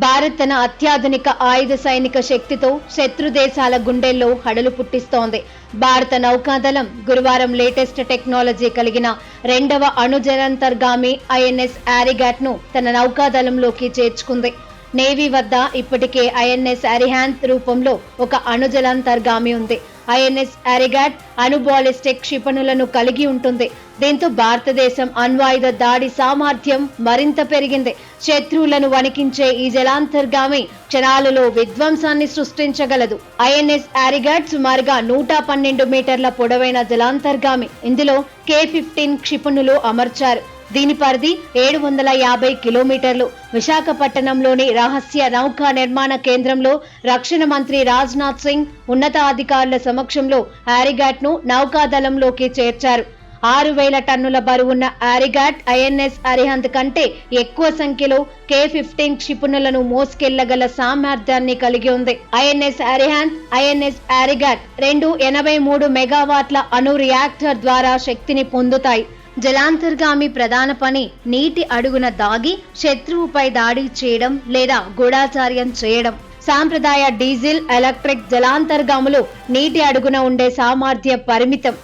భారత్ తన అత్యాధునిక ఆయుధ సైనిక శక్తితో శత్రు దేశాల గుండెల్లో హడలు పుట్టిస్తోంది. భారత నౌకాదళం గురువారం లేటెస్ట్ టెక్నాలజీ కలిగిన రెండవ అణుజలాంతర్గామి ఐఎన్ఎస్ ఆరిగాట్ ను తన నౌకాదళంలోకి చేర్చుకుంది. నేవీ వద్ద ఇప్పటికే ఐఎన్ఎస్ అరిహాంత్ రూపంలో ఒక అణుజలాంతర్గామి ఉంది. ఐఎన్ఎస్ అరిగాట్ అణు బాలిస్టిక్ క్షిపణులను కలిగి ఉంటుంది. దీంతో భారతదేశం అణ్వాయుధ దాడి సామర్థ్యం మరింత పెరిగింది. శత్రువులను వణికించే ఈ జలాంతర్గామి క్షణాలలో విధ్వంసాన్ని సృష్టించగలదు. ఐఎన్ఎస్ ఆరిగాట్ సుమారుగా 112 మీటర్ల పొడవైన జలాంతర్గామి. ఇందులో K-15 క్షిపణులు అమర్చారు. దీని పరిధి 750 కిలోమీటర్లు. విశాఖపట్నంలోని రహస్య నౌకా నిర్మాణ కేంద్రంలో రక్షణ మంత్రి రాజ్నాథ్ సింగ్ ఉన్నతాధికారుల సమక్షంలో ఆరిగాట్ ను నౌకాదళంలోకి చేర్చారు. 6000 టన్నుల బరువున్న ఆరిగాట్ ఐఎన్ఎస్ అరిహంత్ కంటే ఎక్కువ సంఖ్యలో K-15 క్షిపణులను మోసుకెళ్లగల సామర్థ్యాన్ని కలిగి ఉంది. ఐఎన్ఎస్ అరిహంత్, ఐఎన్ఎస్ ఆరిగాట్ రెండు 83 మెగావాట్ల అణు రియాక్టర్ ద్వారా శక్తిని పొందుతాయి. జలాంతర్గామి ప్రధాన పని నీటి అడుగున దాగి శత్రువుపై దాడి చేయడం లేదా గూఢాచార్యం చేయడం. సాంప్రదాయ డీజిల్, ఎలక్ట్రిక్ జలాంతర్గాములు నీటి అడుగున ఉండే సామర్థ్య పరిమితం.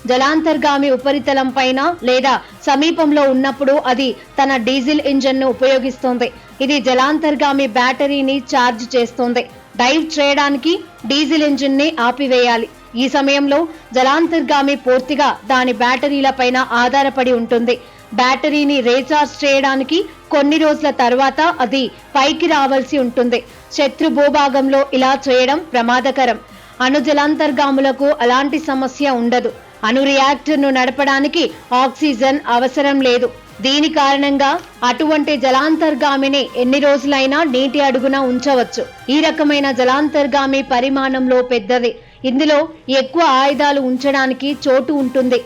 జలాంతర్గామి ఉపరితలం పైన లేదా సమీపంలో ఉన్నప్పుడు అది తన డీజిల్ ఇంజన్ ను ఉపయోగిస్తుంది. ఇది జలాంతర్గామి బ్యాటరీని ఛార్జ్ చేస్తుంది. డైవ్ చేయడానికి డీజిల్ ఇంజిన్ ని ఆపివేయాలి. ఈ సమయంలో జలాంతర్గామి పూర్తిగా దాని బ్యాటరీల పైన ఆధారపడి ఉంటుంది. బ్యాటరీని రీఛార్జ్ చేయడానికి కొన్ని రోజుల తర్వాత అది పైకి రావాల్సి ఉంటుంది. శత్రు భూభాగంలో ఇలా చేయడం ప్రమాదకరం. అణు జలాంతర్గాములకు అలాంటి సమస్య ఉండదు. అణు రియాక్టర్ ను నడపడానికి ఆక్సిజన్ అవసరం లేదు. దీని కారణంగా అటువంటి జలాంతర్గామిని ఎన్ని రోజులైనా నీటి అడుగున ఉంచవచ్చు. ఈ రకమైన జలాంతర్గామి పరిమాణంలో పెద్దది. ఇందులో ఎక్కువ ఆయుధాలు ఉంచడానికి చోటు ఉంటుంది.